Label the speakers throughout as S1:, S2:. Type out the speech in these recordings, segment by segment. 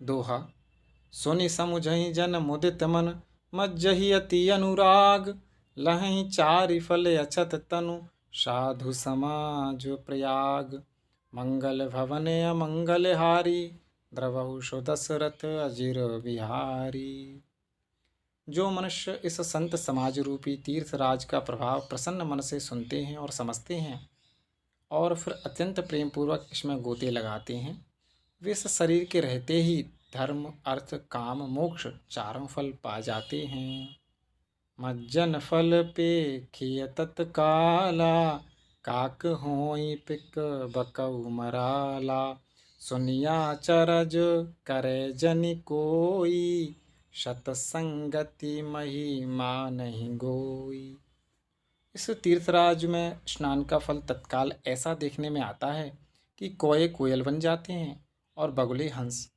S1: दोहा। सुनि समुझहि जन मुदित मन, मज्जहि अति अनुराग। लहहि चारि फल अछत तनु, साधु समाज प्रयाग। मंगल भवन अमंगल हारी, द्रवहु सो दशरथ अजिर बिहारी। जो मनुष्य इस संत समाज रूपी तीर्थराज का प्रभाव प्रसन्न मन से सुनते हैं और समझते हैं और फिर अत्यंत प्रेम पूर्वक इसमें गोते लगाते हैं, वे इस शरीर के रहते ही धर्म अर्थ काम मोक्ष चारों फल पा जाते हैं। मज्जन फल पे खिय तत्काला, काक होई पिक बकऊ मराला। सुनिया चरज करे जनि कोई, सतसंगति महिमा नहीं गोई। इस तीर्थराज में स्नान का फल तत्काल ऐसा देखने में आता है कि कोए कोयल बन जाते हैं और बगुले हंस।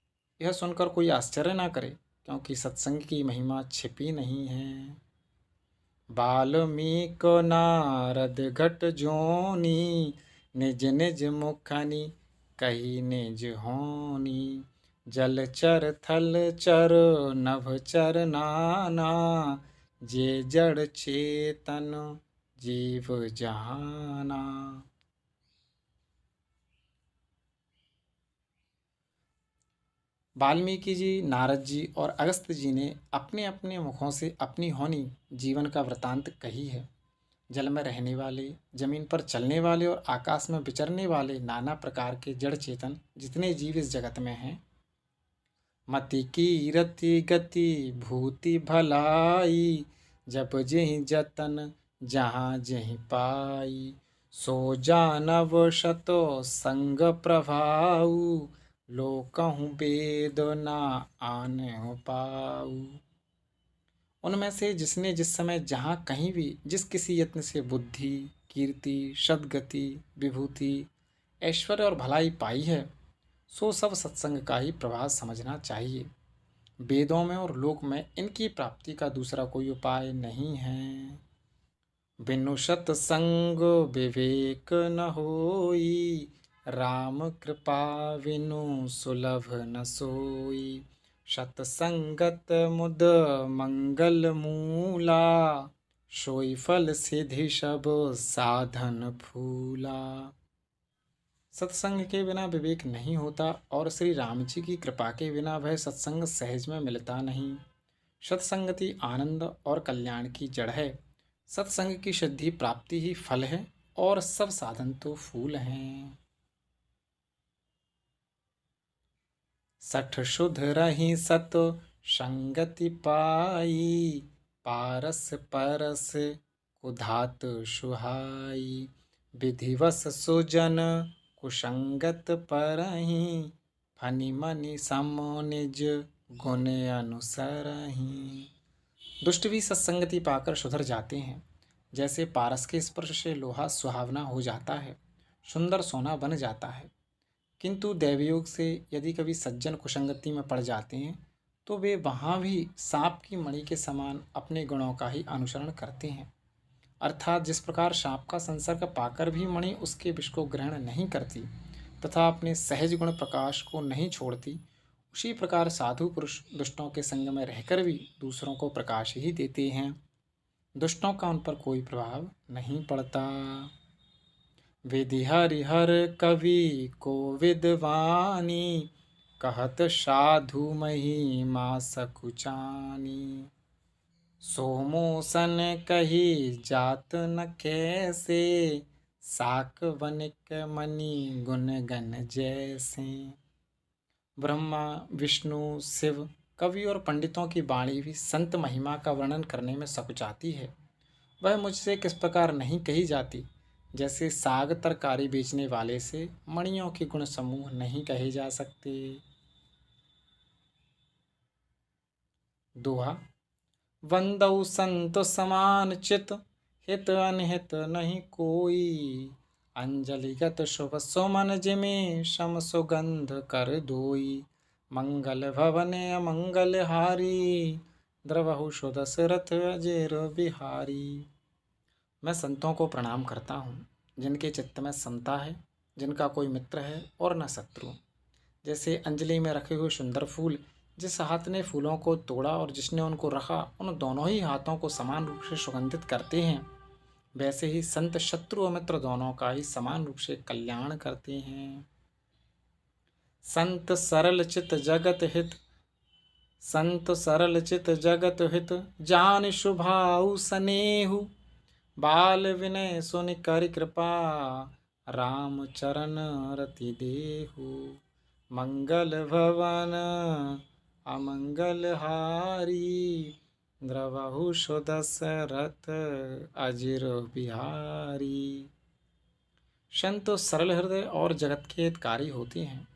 S1: यह सुनकर कोई आश्चर्य ना करे, क्योंकि सत्संग की महिमा छिपी नहीं है। बाल्मीक नारद घट जोनी, निज निज मुखनि कही निज होनी। जलचर थलचर नभचर नाना, जे जड़ चेतन जीव जहाना। वाल्मीकि जी, नारद जी और अगस्त्य जी ने अपने अपने मुखों से अपनी होनी जीवन का वृतांत कही है। जल में रहने वाले, जमीन पर चलने वाले और आकाश में विचरने वाले नाना प्रकार के जड़ चेतन जितने जीव इस जगत में हैं, मति की रति गति भूति भलाई, जब जेहि जतन जहाँ जेहि पाई। सो जानव शतो संग प्रभाऊ, लोकहु वेद ना आने हो पाऊ। उनमें से जिसने जिस समय जहाँ कहीं भी जिस किसी यत्न से बुद्धि कीर्ति सद्गति विभूति ऐश्वर्य और भलाई पाई है, सो सब सत्संग का ही प्रभाव समझना चाहिए। वेदों में और लोक में इनकी प्राप्ति का दूसरा कोई उपाय नहीं है। बिनु सत्संग विवेक न होई, राम कृपा बिनु सुलभ न सोई। सत्संगत मुद मंगल मूला, सोई फल सिद्धि सब साधन फूला। सत्संग के बिना विवेक नहीं होता और श्री राम जी की कृपा के बिना वह सत्संग सहज में मिलता नहीं। सत्संगति आनंद और कल्याण की जड़ है। सत्संग की सिद्धि प्राप्ति ही फल है और सब साधन तो फूल हैं। सठ शुद्ध रही सत संगति पाई, पारस परस कुधात सुहाई। विधिवस सुजन कुसंगत परही, फनि मनि सम निज गुण अनुसरही। दुष्ट भी सत्संगति पाकर सुधर जाते हैं। जैसे पारस के स्पर्श से लोहा सुहावना हो जाता है, सुंदर सोना बन जाता है, किंतु दैवयोग से यदि कभी सज्जन कुसंगति में पड़ जाते हैं तो वे वहाँ भी सांप की मणि के समान अपने गुणों का ही अनुसरण करते हैं। अर्थात जिस प्रकार सांप का संसर्ग पाकर भी मणि उसके विष को ग्रहण नहीं करती तथा अपने सहज गुण प्रकाश को नहीं छोड़ती, उसी प्रकार साधु पुरुष दुष्टों के संग में रहकर भी दूसरों को प्रकाश ही देते हैं। दुष्टों का उन पर कोई प्रभाव नहीं पड़ता। विधि हरिहर कवि को विद्वानी, कहत साधु महिमा सकुचानी। सोमोसन कही जात न कैसे, साक वनिक मणि गुण गण जैसे। ब्रह्मा विष्णु शिव कवि और पंडितों की वाणी भी संत महिमा का वर्णन करने में सकुचाती है। वह मुझसे किस प्रकार नहीं कही जाती, जैसे साग तरकारी बेचने वाले से मणियों के गुण समूह नहीं कहे जा सकते। दोहा। वंदौ संत समान चित, हित अनहित नहीं कोई। अंजलिगत शुभ सुमन जिमे, सम सुगंध कर दोई। मंगल भवन अमंगल हारी, द्रवहु सो दशरथ अजेर बिहारी। मैं संतों को प्रणाम करता हूँ, जिनके चित्त में समता है, जिनका कोई मित्र है और न शत्रु, जैसे अंजलि में रखे हुए सुंदर फूल जिस हाथ ने फूलों को तोड़ा और जिसने उनको रखा, उन दोनों ही हाथों को समान रूप से सुगंधित करते हैं। वैसे ही संत शत्रु और मित्र दोनों का ही समान रूप से कल्याण करते हैं। संत सरल चित जगत हित, संत सरल चित जगत हित, जान शुभाऊ सनेहु, बाल विनय सुनि कर कृपा, राम चरण रति देहु। मंगल भवन अमंगल हारी, द्रवहु सुदशरथ अजिर बिहारी। संत तो सरल हृदय और जगत के हितकारी होते हैं।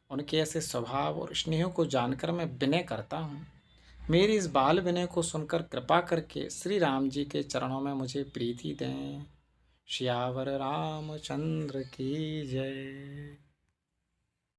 S1: उनके ऐसे स्वभाव और स्नेह को जानकर मैं विनय करता हूँ। मेरी इस बाल विनय को सुनकर कृपा करके श्री राम जी के चरणों में मुझे प्रीति दें। श्यावर रामचंद्र की जय।